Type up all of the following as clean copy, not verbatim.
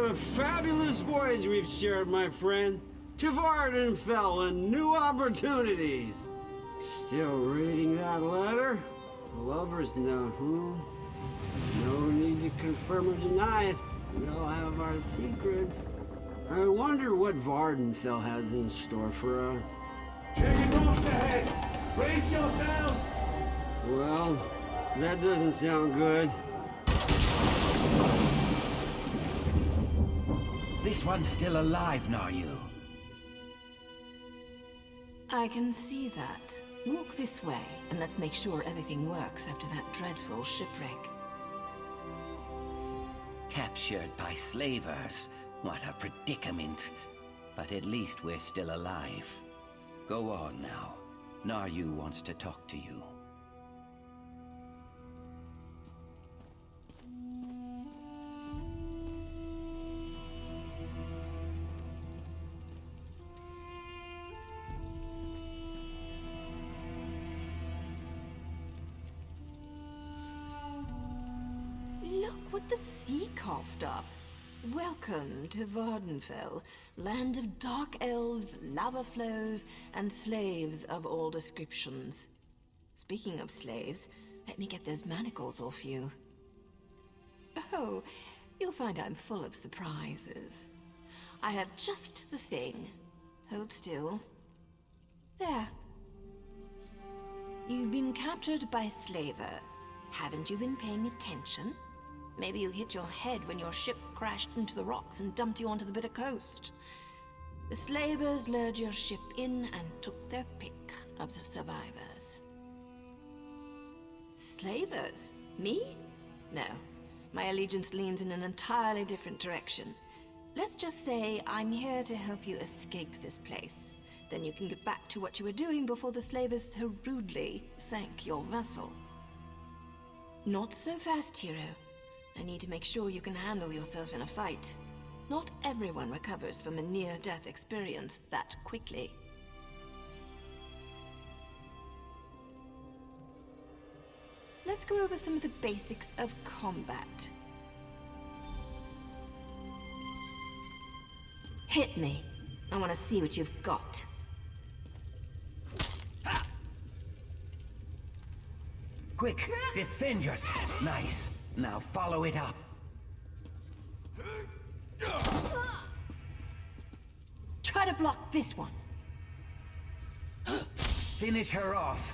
What a fabulous voyage we've shared, my friend. To Vardenfell and new opportunities. Still reading that letter? Lover's note, No need to confirm or deny it. We'll have our secrets. I wonder what Vardenfell has in store for us. Check it off the head! Brace yourselves! Well, that doesn't sound good. This one's still alive, Naryu. I can see that. Walk this way, and let's make sure everything works after that dreadful shipwreck. Captured by slavers. What a predicament. But at least we're still alive. Go on now. Naryu wants to talk to you. Look what the sea coughed up. Welcome to Vardenfell, land of dark elves, lava flows, and slaves of all descriptions. Speaking of slaves, let me get those manacles off you. Oh, you'll find I'm full of surprises. I have just the thing. Hold still. There. You've been captured by slavers. Haven't you been paying attention? Maybe you hit your head when your ship crashed into the rocks and dumped you onto the bitter coast. The slavers lured your ship in and took their pick of the survivors. Slavers? Me? No. My allegiance leans in an entirely different direction. Let's just say I'm here to help you escape this place. Then you can get back to what you were doing before the slavers so rudely sank your vessel. Not so fast, hero. I need to make sure you can handle yourself in a fight. Not everyone recovers from a near-death experience that quickly. Let's go over some of the basics of combat. Hit me. I want to see what you've got. Quick, defend yourself. Nice. Now follow it up. Try to block this one. Finish her off.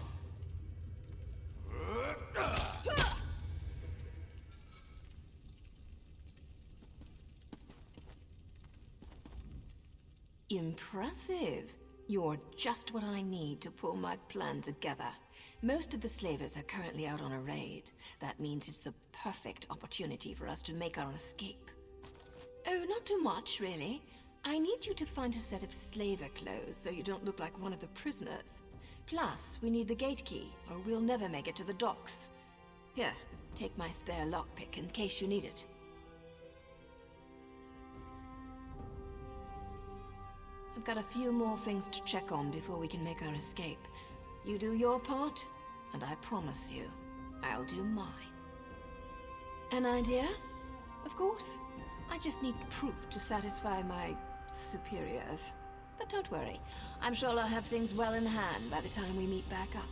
Impressive. You're just what I need to pull my plan together. Most of the slavers are currently out on a raid. That means it's the perfect opportunity for us to make our escape. Oh, not too much, really. I need you to find a set of slaver clothes so you don't look like one of the prisoners. Plus, we need the gate key, or we'll never make it to the docks. Here, take my spare lockpick in case you need it. I've got a few more things to check on before we can make our escape. You do your part, and I promise you, I'll do mine. An idea? Of course. I just need proof to satisfy my superiors. But don't worry, I'm sure I'll have things well in hand by the time we meet back up.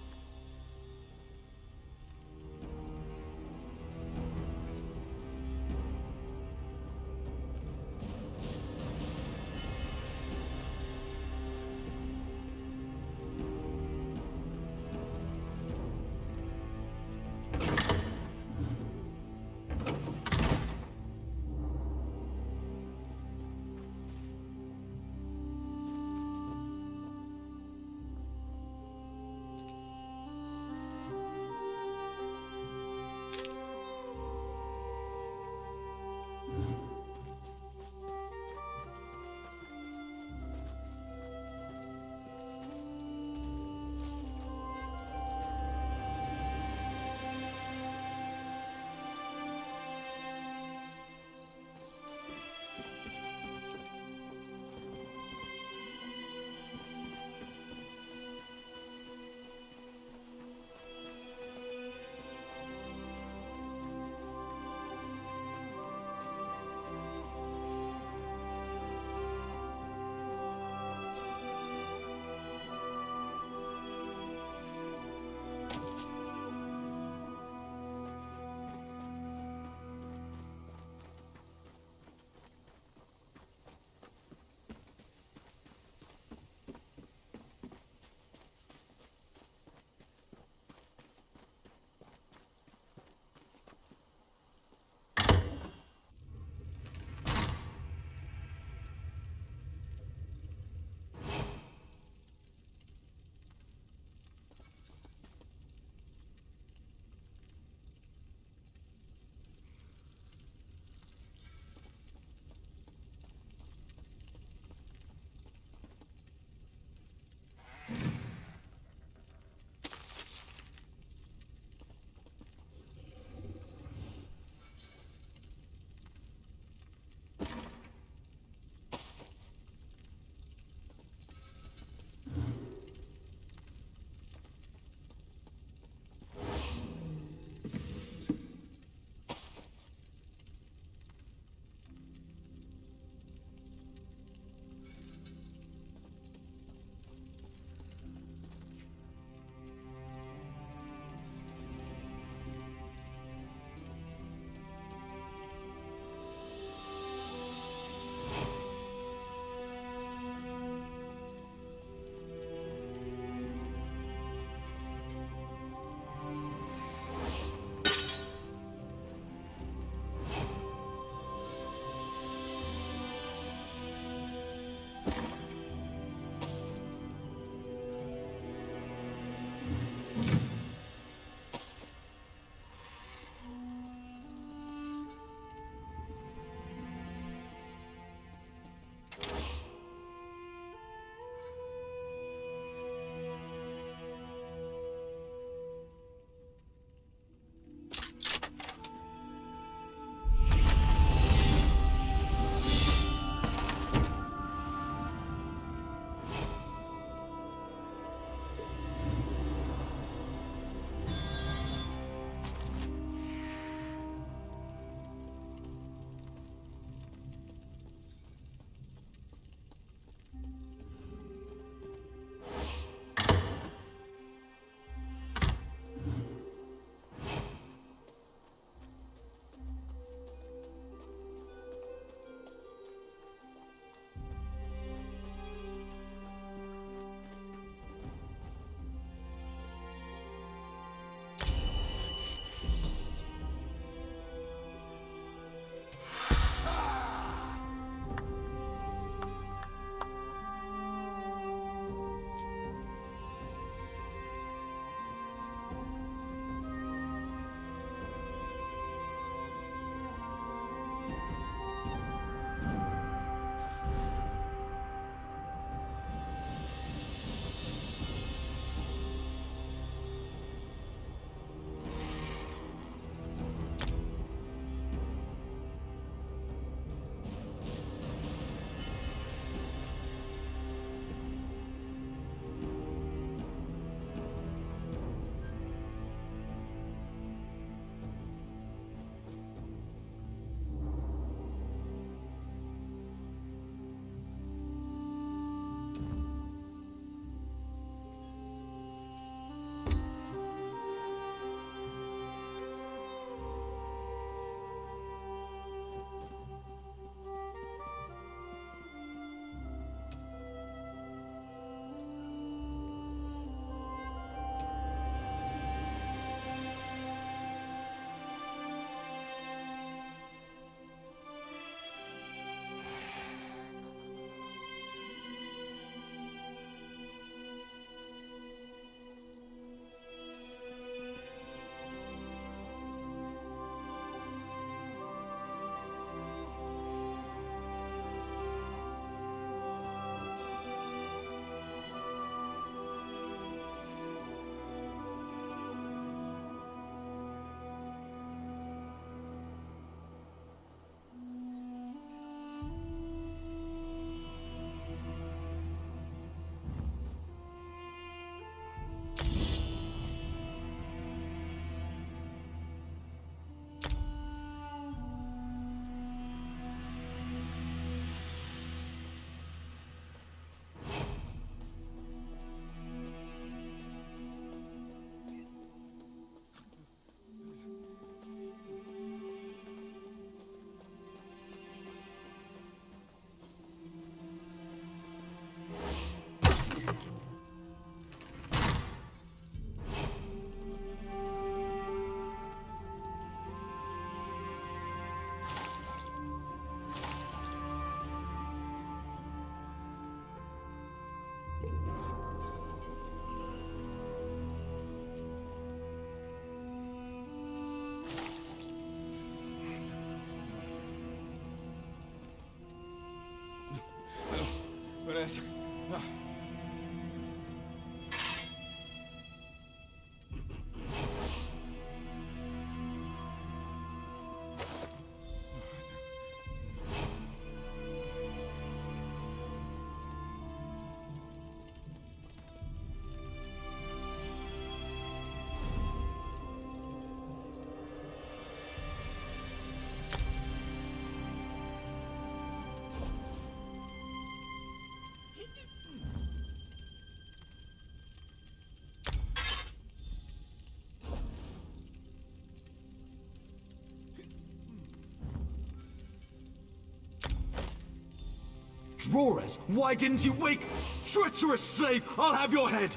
Rores, why didn't you wake? Treacherous slave, I'll have your head!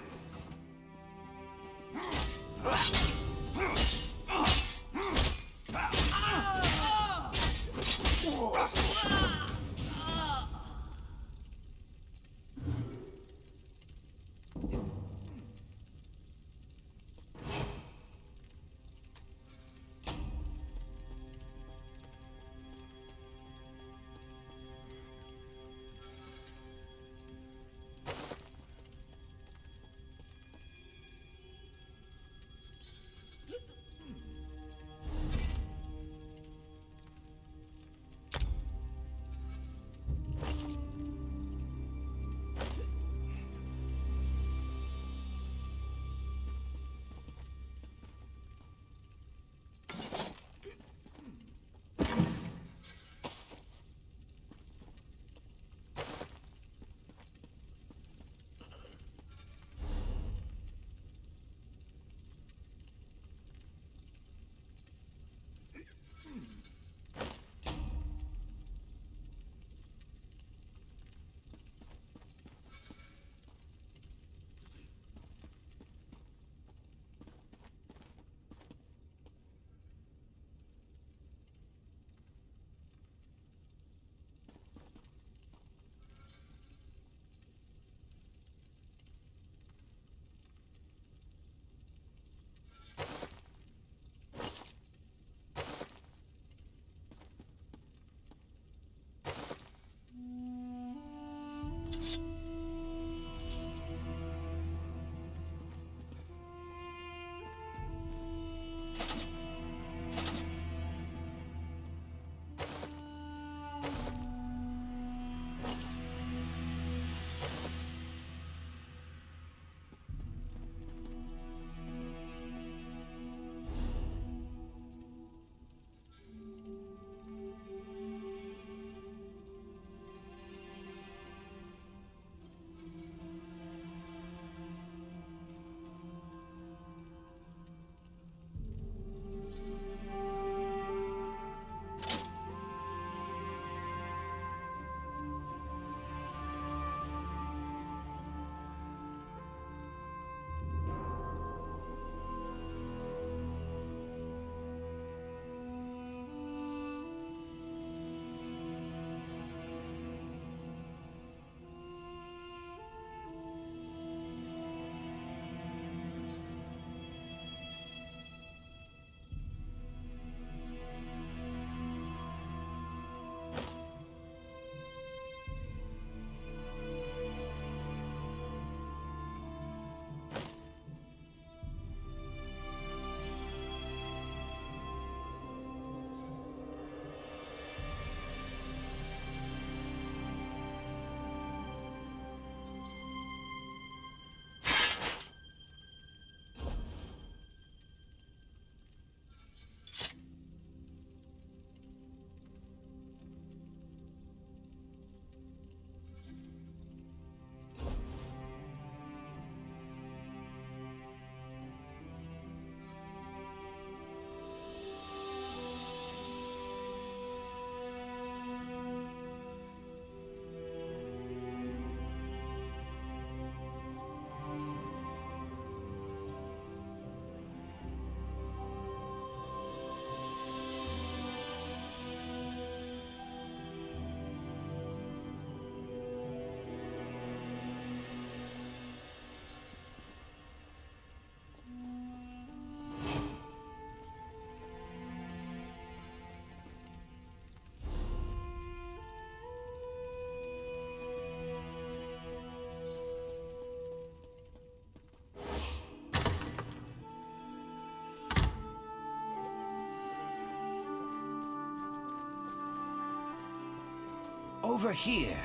Over here.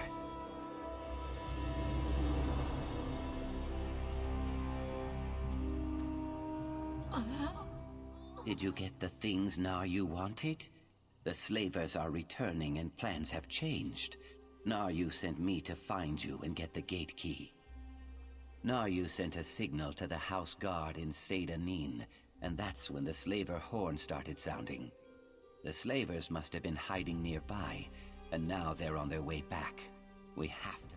Did you get the things now you wanted? The slavers are returning and plans have changed. Naryu sent me to find you and get the gate key. Naryu sent a signal to the house guard in Seyda-Nin, and that's when the slaver horn started sounding. The slavers must have been hiding nearby, and now they're on their way back. We have to.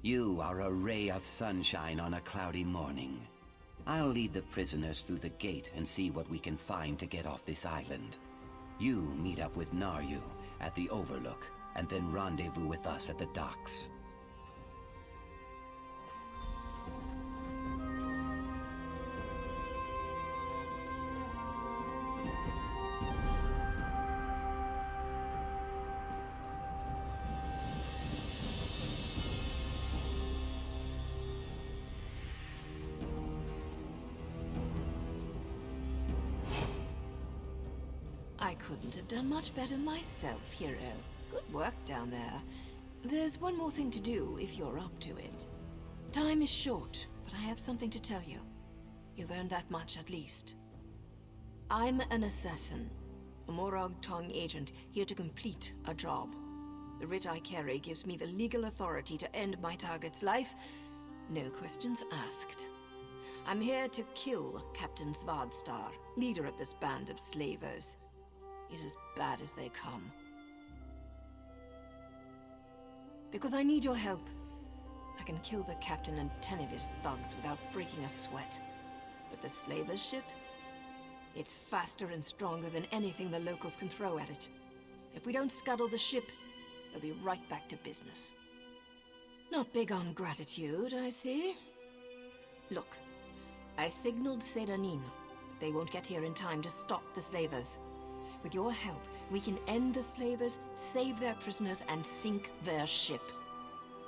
You are a ray of sunshine on a cloudy morning. I'll lead the prisoners through the gate and see what we can find to get off this island. You meet up with Naryu at the Overlook, and then rendezvous with us at the docks. I couldn't have done much better myself, hero. Good work down there. There's one more thing to do if you're up to it. Time is short, but I have something to tell you. You've earned that much at least. I'm an assassin, a Morag Tong agent here to complete a job. The writ I carry gives me the legal authority to end my target's life. No questions asked. I'm here to kill Captain Svardstar, leader of this band of slavers. He's as bad as they come. Because I need your help. I can kill the captain and 10 of his thugs without breaking a sweat. But the slavers' ship? It's faster and stronger than anything the locals can throw at it. If we don't scuttle the ship, they'll be right back to business. Not big on gratitude, I see. Look, I signaled Sedanin, but they won't get here in time to stop the slavers. With your help, we can end the slavers, save their prisoners, and sink their ship.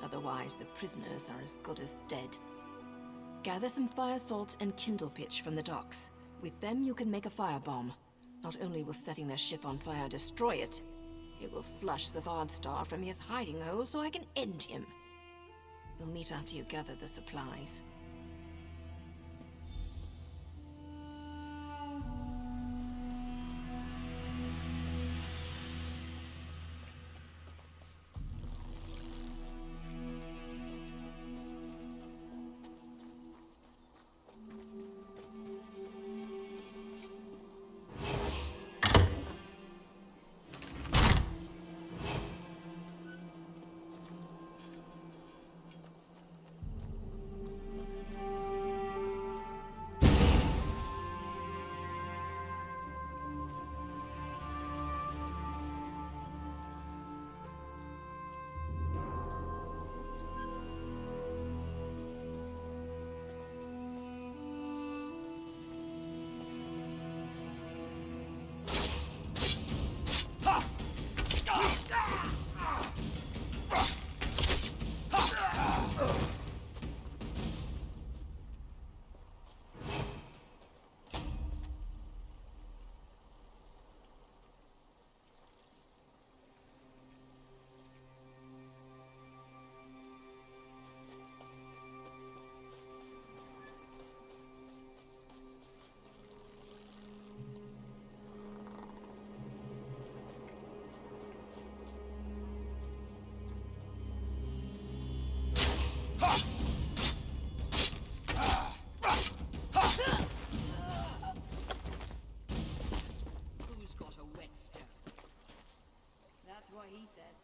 Otherwise, the prisoners are as good as dead. Gather some fire salt and kindle pitch from the docks. With them, you can make a firebomb. Not only will setting their ship on fire destroy it, it will flush Svardstar from his hiding hole so I can end him. We'll meet after you gather the supplies. Who's got a whetstone? That's what he said.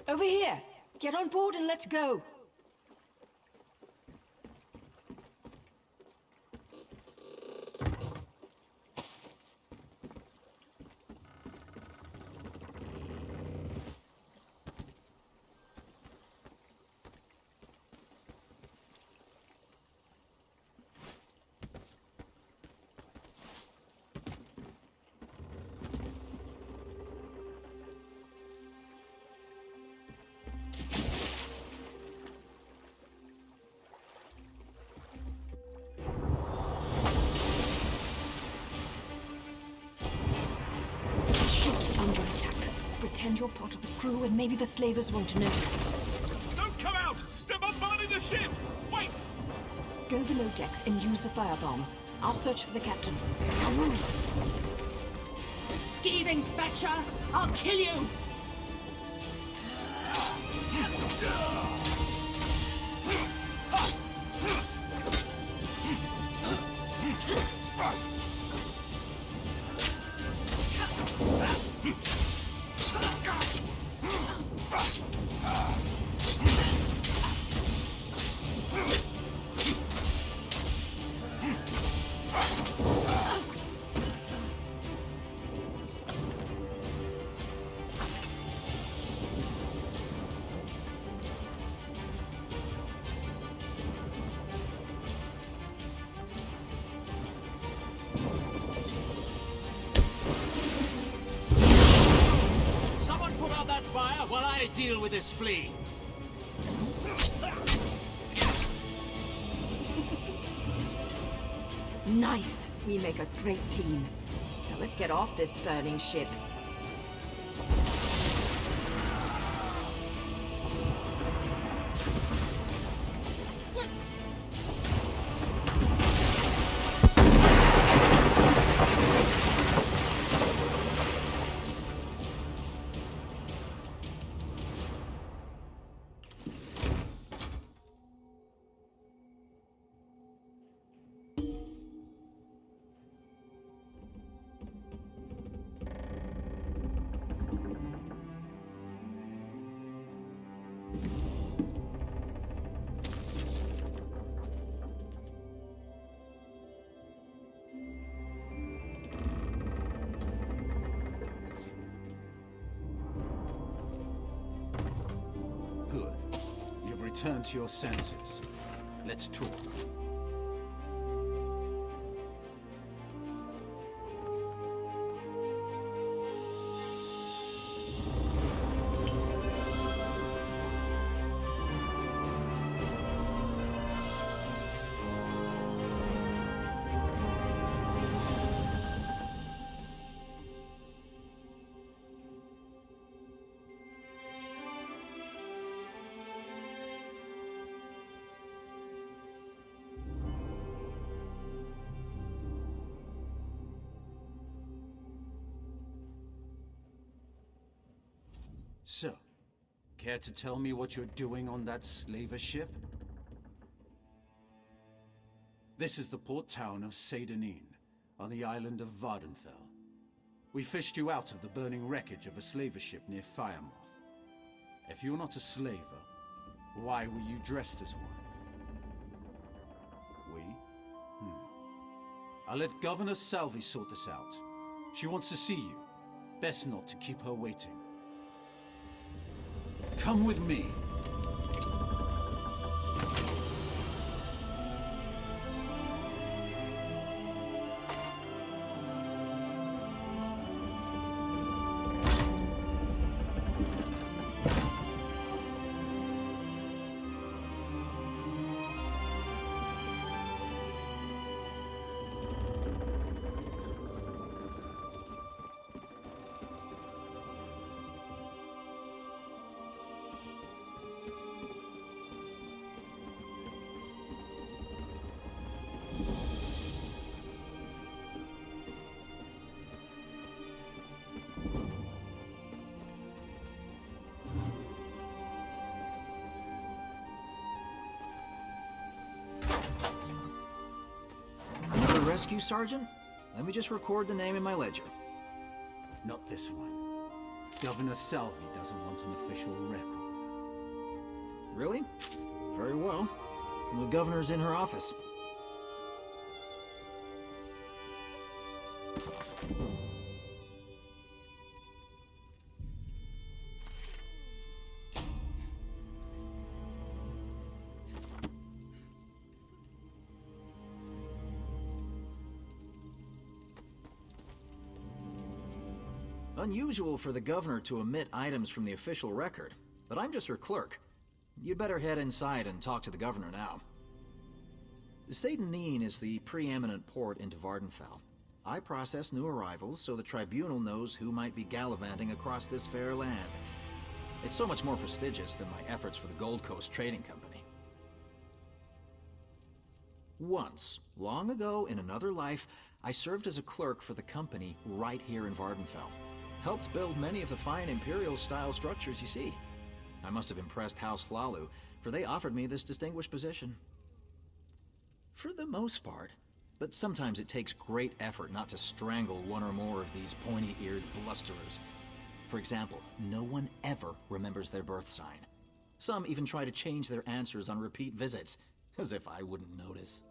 Over here! Get on board and let's go! Under attack. Pretend you're part of the crew and maybe the slavers won't notice. Don't come out! They're bombarding the ship! Wait! Go below decks and use the firebomb. I'll search for the captain. I'll move. Scheming fetcher! I'll kill you! While I deal with this flea. Nice! We make a great team. Now let's get off this burning ship. Good. You've returned to your senses. Let's talk. So, care to tell me what you're doing on that slaver ship? This is the port town of Seydanin, on the island of Vardenfell. We fished you out of the burning wreckage of a slaver ship near Firemoth. If you're not a slaver, why were you dressed as one? We? I'll let Governor Salvi sort this out. She wants to see you. Best not to keep her waiting. Come with me. Rescue sergeant? Let me just record the name in my ledger. Not this one. Governor Salvi doesn't want an official record. Really? Very well. The governor's in her office. Unusual for the governor to omit items from the official record, but I'm just her clerk. You'd better head inside and talk to the governor now. Satanine is the preeminent port into Vardenfell. I process new arrivals so the tribunal knows who might be gallivanting across this fair land. It's so much more prestigious than my efforts for the Gold Coast Trading Company. Once, long ago in another life, I served as a clerk for the company right here in Vardenfell. Helped build many of the fine Imperial-style structures you see. I must have impressed House Hlalu, for they offered me this distinguished position. For the most part, but sometimes it takes great effort not to strangle one or more of these pointy-eared blusterers. For example, no one ever remembers their birth sign. Some even try to change their answers on repeat visits, as if I wouldn't notice.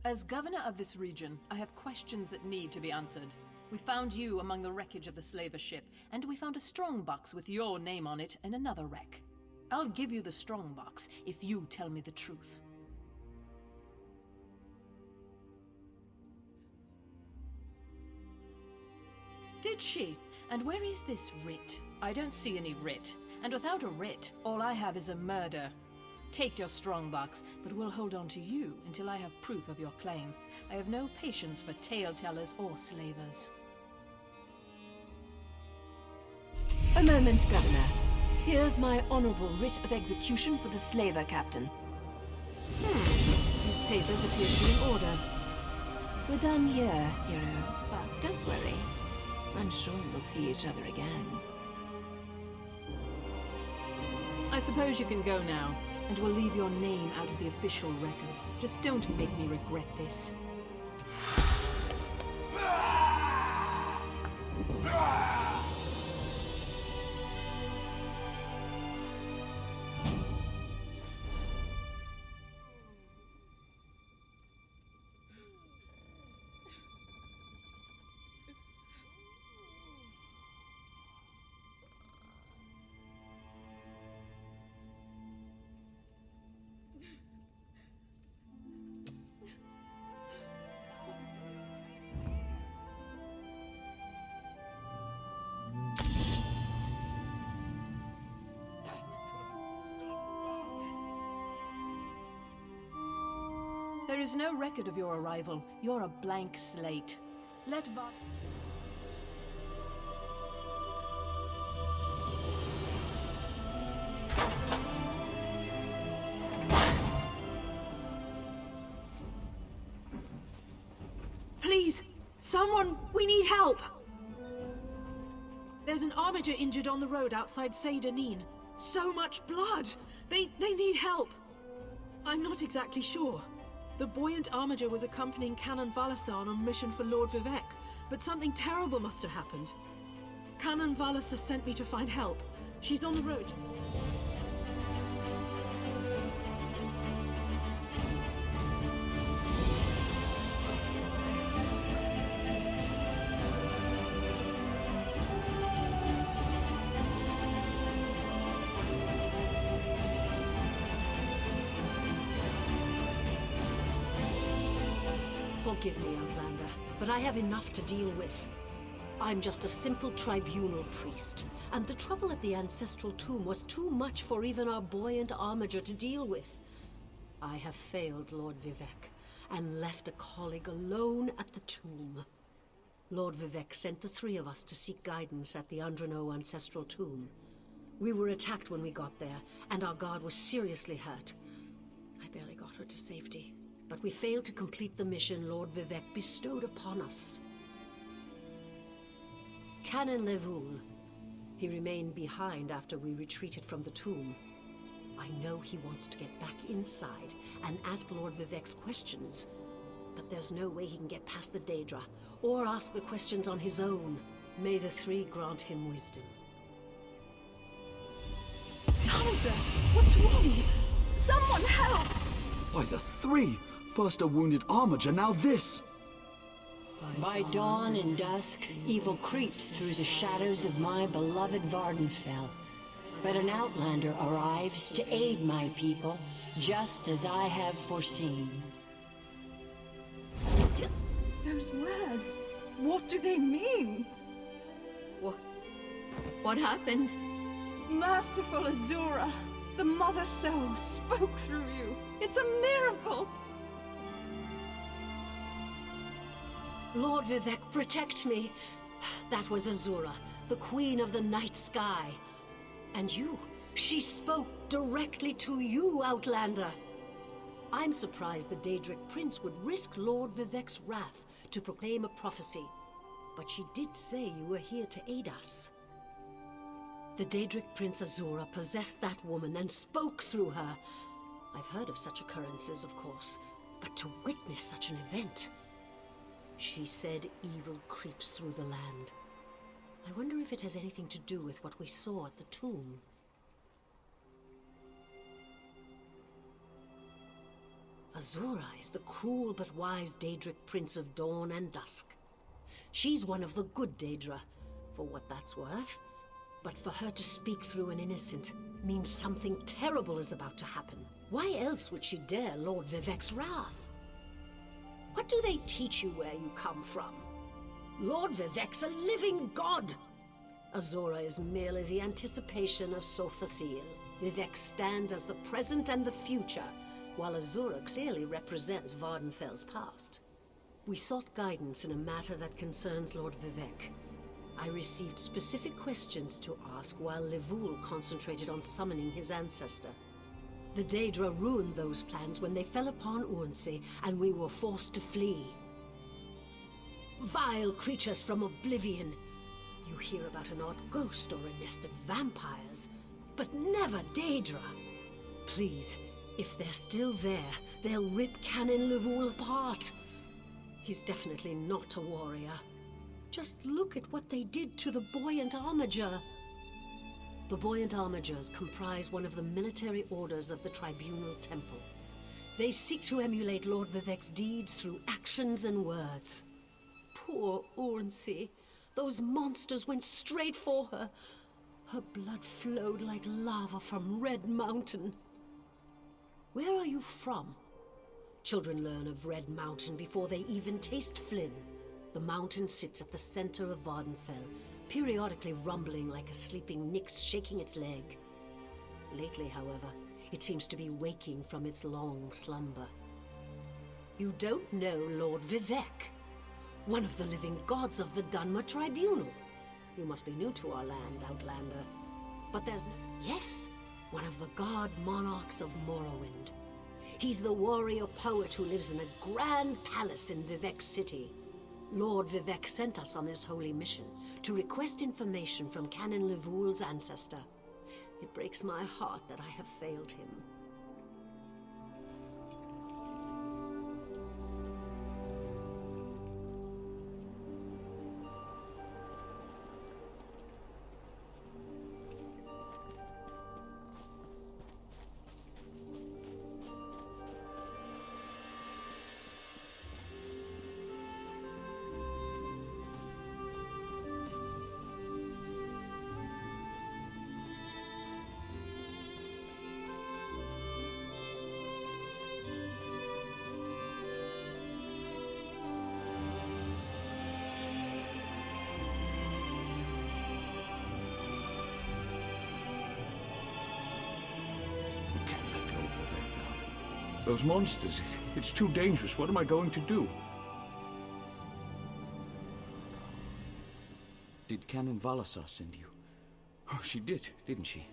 As governor of this region, I have questions that need to be answered. We found you among the wreckage of the slaver ship, and we found a strongbox with your name on it in another wreck. I'll give you the strongbox if you tell me the truth. Did she? And where is this writ? I don't see any writ. And without a writ, all I have is a murder. Take your strongbox, but we'll hold on to you until I have proof of your claim. I have no patience for tale-tellers or slavers. A moment, Governor. Here's my honorable writ of execution for the slaver captain. These papers appear to be in order. We're done here, hero. But don't worry. I'm sure we'll see each other again. I suppose you can go now, and we'll leave your name out of the official record. Just don't make me regret this. Ah! There is no record of your arrival. You're a blank slate. Let Va- Please! Someone! We need help! There's an armiger injured on the road outside Seydanin. So much blood! They need help! I'm not exactly sure. The buoyant armiger was accompanying Canon Valasar on a mission for Lord Vivek, but something terrible must have happened. Canon Valasar sent me to find help. She's on the road. Forgive me, Outlander, but I have enough to deal with. I'm just a simple tribunal priest, and the trouble at the ancestral tomb was too much for even our buoyant armiger to deal with. I have failed Lord Vivek, and left a colleague alone at the tomb. Lord Vivek sent the three of us to seek guidance at the Andrano ancestral tomb. We were attacked when we got there, and our guard was seriously hurt. I barely got her to safety. But we failed to complete the mission Lord Vivek bestowed upon us. Canon Levoul. He remained behind after we retreated from the tomb. I know he wants to get back inside and ask Lord Vivek's questions. But there's no way he can get past the Daedra, or ask the questions on his own. May the three grant him wisdom. Damaza! What's wrong? Someone help! By the three! First a wounded armiger, now this! By dawn and dusk, evil creeps through the shadows of my beloved Vardenfell. But an outlander arrives to aid my people, just as I have foreseen. Those words, what do they mean? What happened? Merciful Azura, the Mother Soul spoke through you. It's a miracle! Lord Vivek, protect me. That was Azura, the Queen of the Night Sky. And you, she spoke directly to you, Outlander. I'm surprised the Daedric Prince would risk Lord Vivek's wrath to proclaim a prophecy. But she did say you were here to aid us. The Daedric Prince Azura possessed that woman and spoke through her. I've heard of such occurrences, of course, but to witness such an event... She said evil creeps through the land. I wonder if it has anything to do with what we saw at the tomb. Azura is the cruel but wise Daedric Prince of Dawn and Dusk. She's one of the good Daedra, for what that's worth. But for her to speak through an innocent means something terrible is about to happen. Why else would she dare Lord Vivek's wrath? What do they teach you where you come from? Lord Vivek's a living god! Azura is merely the anticipation of Sorcerer. Vivek stands as the present and the future, while Azura clearly represents Vardenfell's past. We sought guidance in a matter that concerns Lord Vivek. I received specific questions to ask while Levoul concentrated on summoning his ancestor. The Daedra ruined those plans when they fell upon Urnsey, and we were forced to flee. Vile creatures from oblivion. You hear about an odd ghost or a nest of vampires, but never Daedra. Please, if they're still there, they'll rip Canon Levoul apart. He's definitely not a warrior. Just look at what they did to the buoyant armiger. The buoyant armigers comprise one of the military orders of the Tribunal Temple. They seek to emulate Lord Vivek's deeds through actions and words. Poor Urnsey. Those monsters went straight for her. Her blood flowed like lava from Red Mountain. Where are you from? Children learn of Red Mountain before they even taste Flynn. The mountain sits at the center of Vardenfell, periodically rumbling like a sleeping Nyx shaking its leg. Lately, however, it seems to be waking from its long slumber. You don't know Lord Vivek, one of the living gods of the Dunmer Tribunal. You must be new to our land, Outlander. But there's... Yes, one of the god monarchs of Morrowind. He's the warrior poet who lives in a grand palace in Vivek City. Lord Vivek sent us on this holy mission to request information from Canon Levoul's ancestor. It breaks my heart that I have failed him. Those monsters, it's too dangerous. What am I going to do? Did Canon Valasar send you? Oh, she did, didn't she?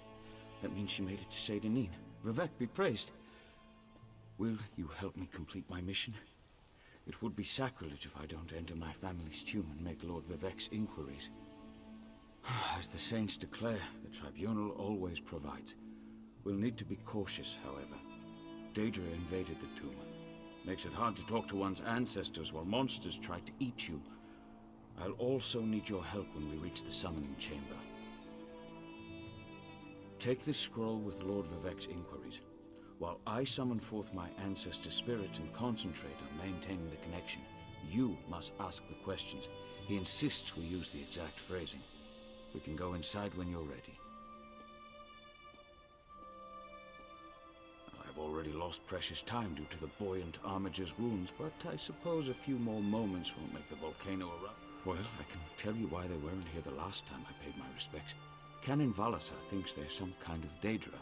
That means she made it to Seyda-Neen. Vivek be praised. Will you help me complete my mission? It would be sacrilege if I don't enter my family's tomb and make Lord Vivek's inquiries. As the saints declare, the Tribunal always provides. We'll need to be cautious, however. Daedra invaded the tomb. Makes it hard to talk to one's ancestors while monsters try to eat you. I'll also need your help when we reach the summoning chamber. Take this scroll with Lord Vivek's inquiries, while I summon forth my ancestor spirit and concentrate on maintaining the connection. You must ask the questions. He insists we use the exact phrasing. We can go inside when you're ready. I've already lost precious time due to the buoyant Armiger's wounds, but I suppose a few more moments won't make the volcano erupt. Well, I can tell you why they weren't here the last time I paid my respects. Canon Valasar thinks they're some kind of Daedra,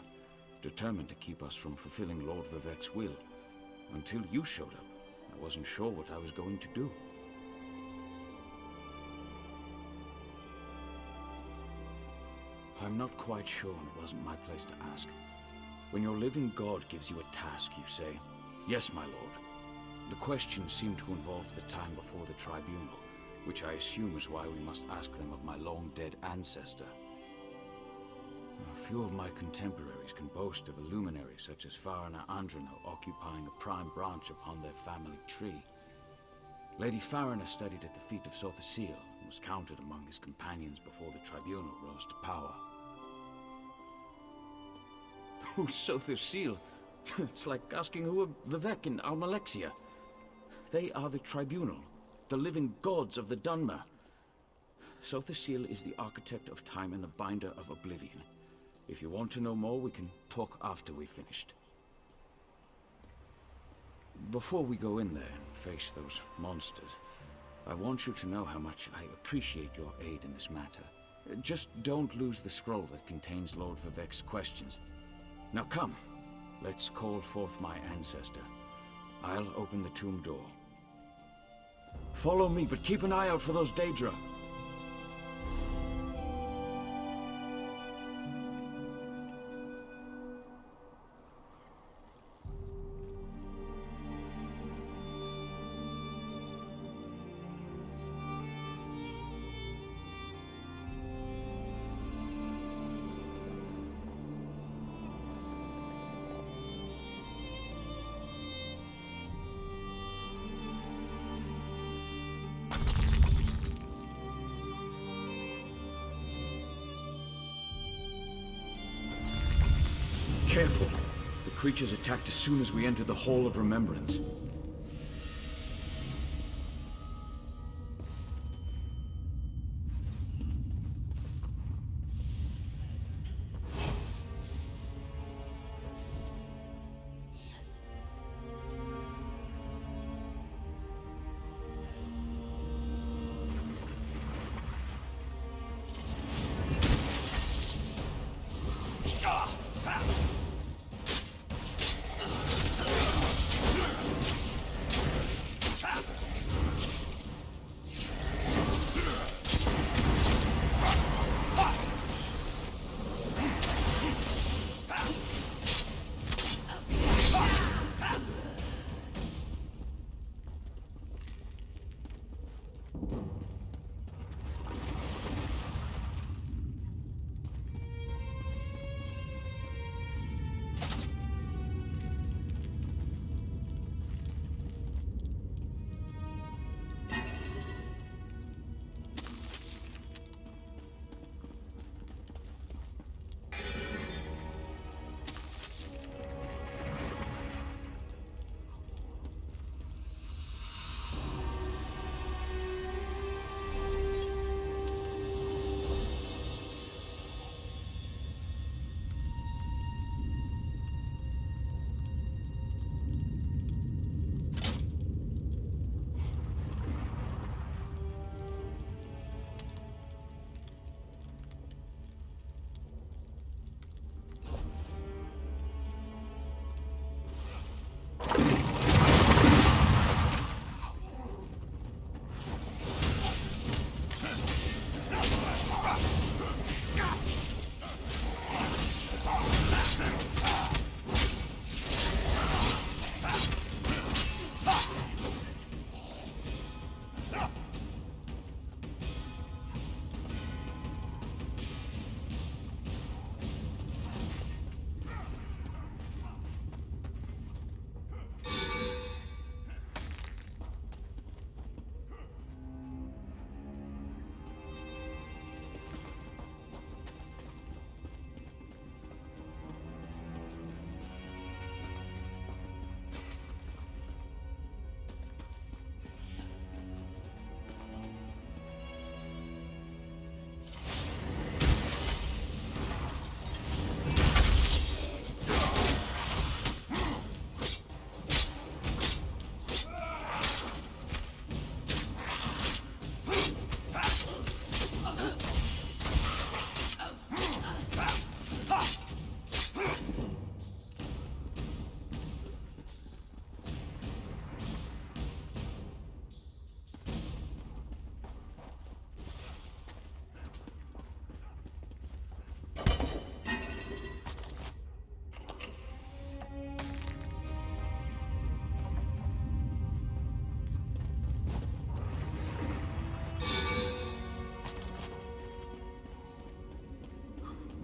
determined to keep us from fulfilling Lord Vivek's will. Until you showed up, I wasn't sure what I was going to do. I'm not quite sure, and it wasn't my place to ask. When your living god gives you a task, you say, "Yes, my lord." The questions seem to involve the time before the tribunal, which I assume is why we must ask them of my long-dead ancestor. A few of my contemporaries can boast of a luminary such as Farina Andrano occupying a prime branch upon their family tree. Lady Farina studied at the feet of Sorcerer and was counted among his companions before the tribunal rose to power. Oh, Sorcerer. It's like asking who are Vivek and Almalexia. They are the tribunal, the living gods of the Dunmer. Sorcerer is the architect of time and the binder of oblivion. If you want to know more, we can talk after we've finished. Before we go in there and face those monsters, I want you to know how much I appreciate your aid in this matter. Just don't lose the scroll that contains Lord Vivek's questions. Now come, let's call forth my ancestor. I'll open the tomb door. Follow me, but keep an eye out for those Daedra. Careful! The creatures attacked as soon as we entered the Hall of Remembrance.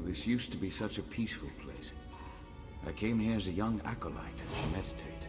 This used to be such a peaceful place. I came here as a young acolyte to meditate.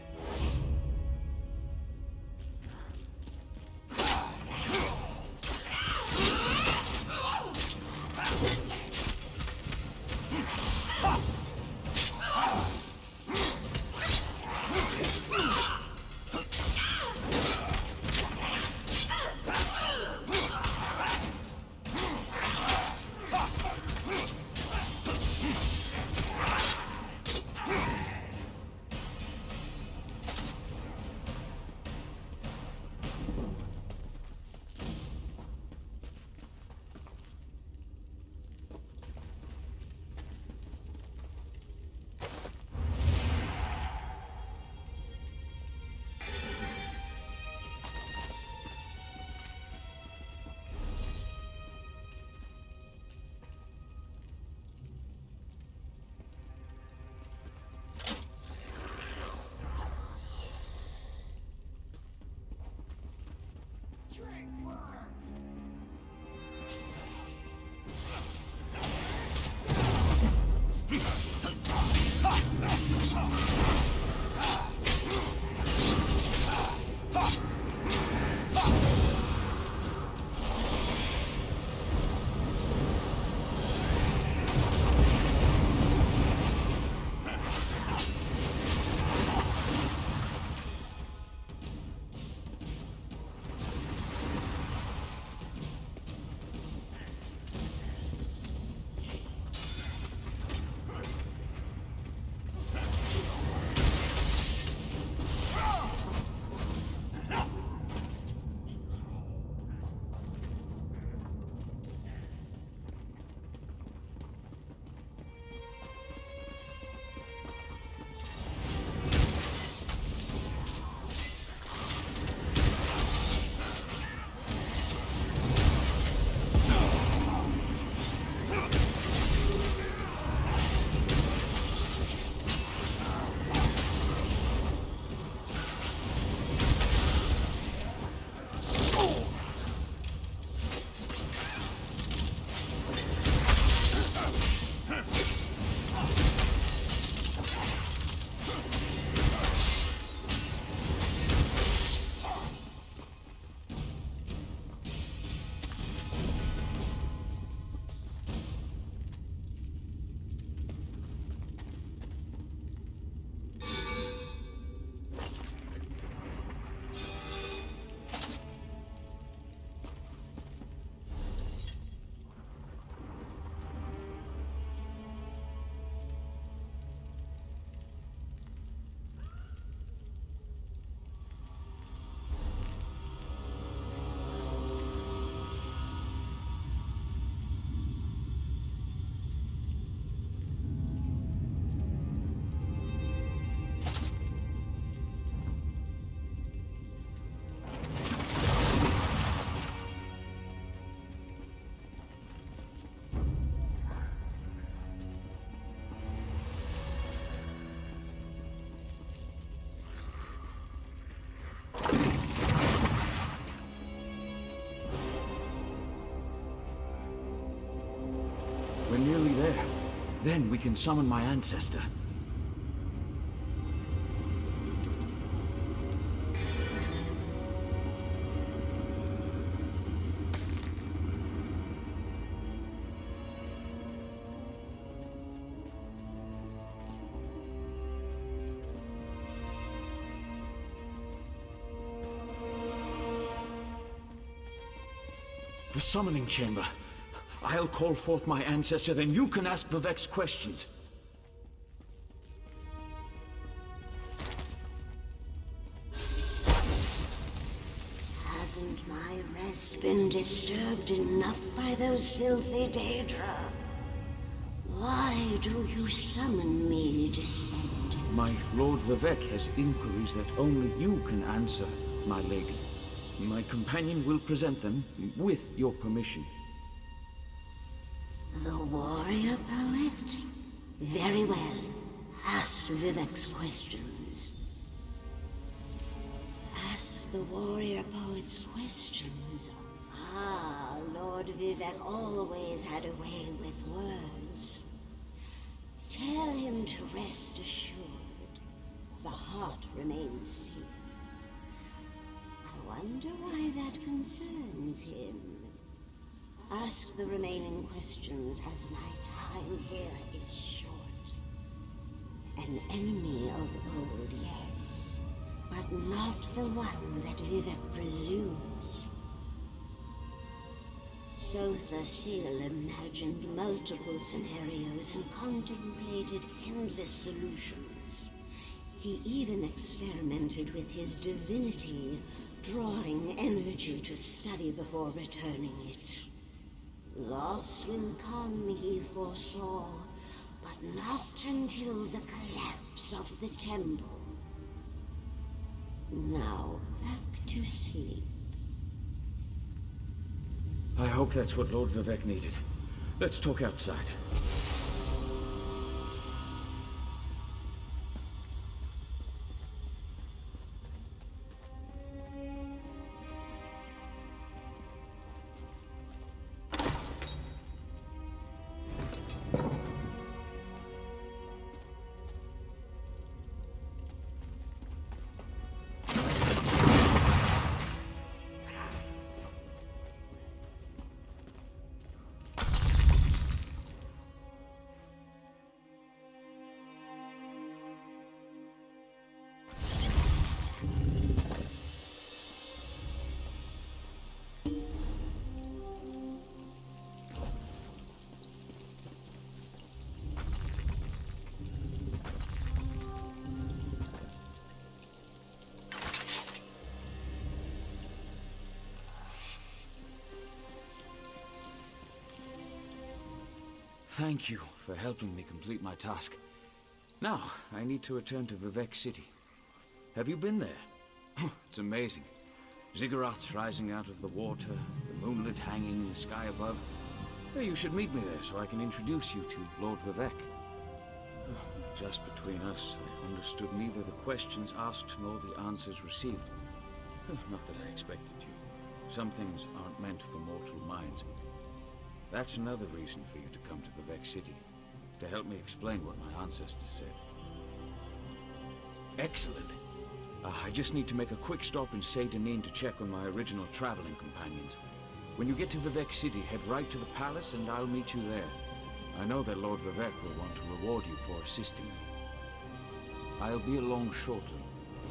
We're nearly there. Then we can summon my ancestor. The summoning chamber. I'll call forth my ancestor, then you can ask Vivek's questions. Hasn't my rest been disturbed enough by those filthy Daedra? Why do you summon me, Descendant? My Lord Vivek has inquiries that only you can answer, my lady. My companion will present them with your permission. The warrior poet? Very well. Ask Vivek's questions. Ask the warrior poet's questions. Ah, Lord Vivek always had a way with words. Tell him to rest assured. The heart remains safe. I wonder why that concerns him. Ask the remaining questions as my time here is short. An enemy of old, yes, but not the one that Vivek presumes. Sotha Seal imagined multiple scenarios and contemplated endless solutions. He even experimented with his divinity, drawing energy to study before returning it. Loss will come, he foresaw, but not until the collapse of the temple. Now, back to sleep. I hope that's what Lord Vivek needed. Let's talk outside. Thank you for helping me complete my task. Now, I need to return to Vivek City. Have you been there? It's amazing. Ziggurats rising out of the water, the moonlit hanging in the sky above. You should meet me there so I can introduce you to Lord Vivek. Just between us, I understood neither the questions asked nor the answers received. Not that I expected to. Some things aren't meant for mortal minds. That's another reason for you to come to Vivek City, to help me explain what my ancestors said. Excellent. I just need to make a quick stop in Seydanin to check on my original traveling companions. When you get to Vivek City, head right to the palace and I'll meet you there. I know that Lord Vivek will want to reward you for assisting me. I'll be along shortly.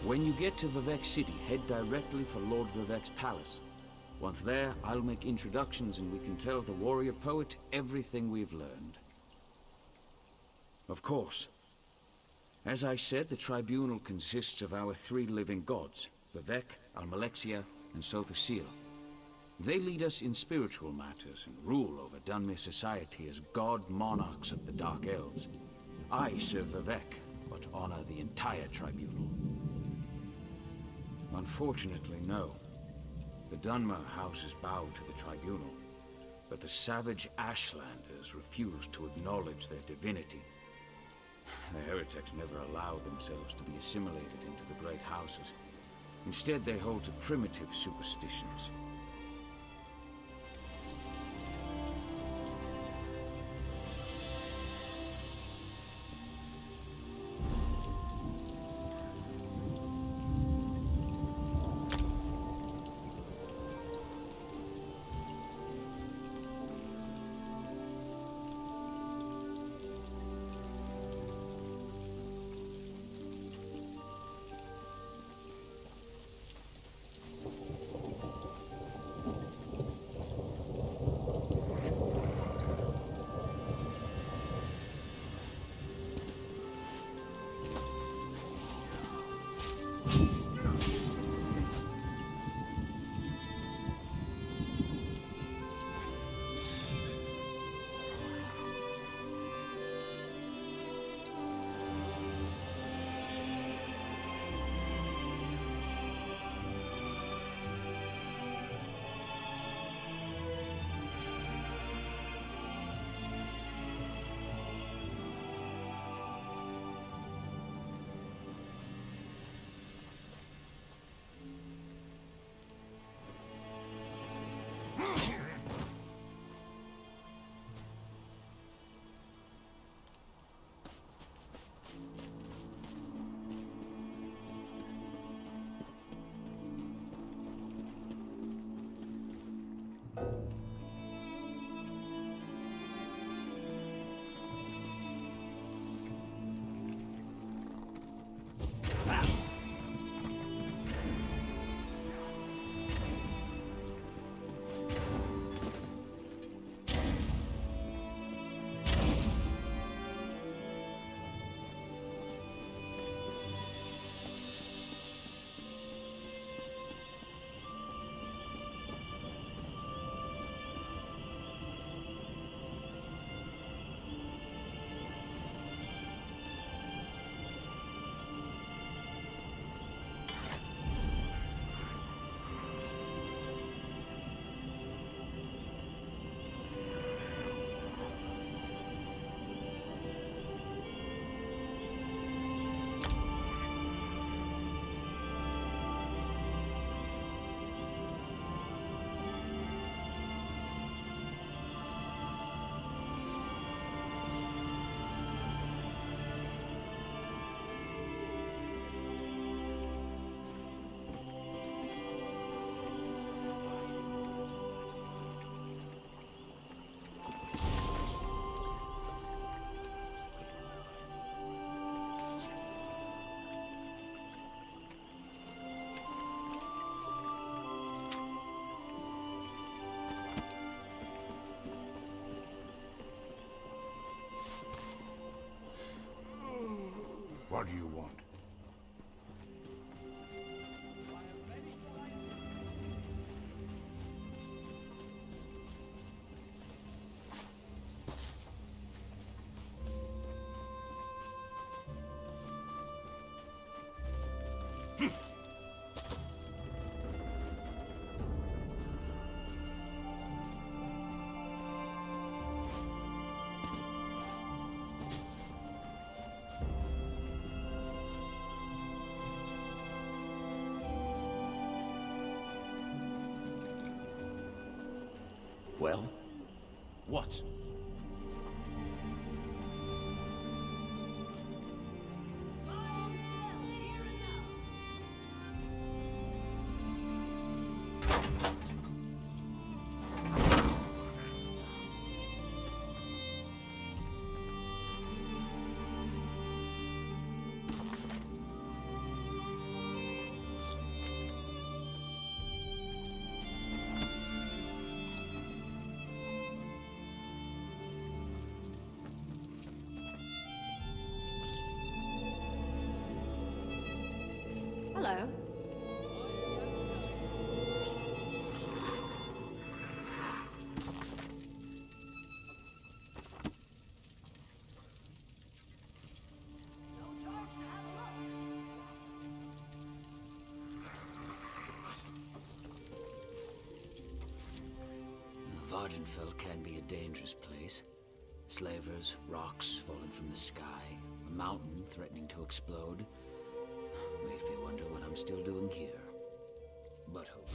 When you get to Vivek City, head directly for Lord Vivek's palace. Once there, I'll make introductions and we can tell the warrior poet everything we've learned. Of course. As I said, the tribunal consists of our 3 living gods, Vivek, Almalexia, and Sotha Seal. They lead us in spiritual matters and rule over Dunmere society as god monarchs of the Dark Elves. I serve Vivek, but honor the entire tribunal. Unfortunately, no. The Dunmer houses bow to the tribunal, but the savage Ashlanders refuse to acknowledge their divinity. The heretics never allowed themselves to be assimilated into the great houses. Instead, they hold to primitive superstitions. What do you want? Well? What? Hello. Vardenfell can be a dangerous place. Slavers, rocks falling from the sky, a mountain threatening to explode. Makes me wonder what I'm still doing here. But hope.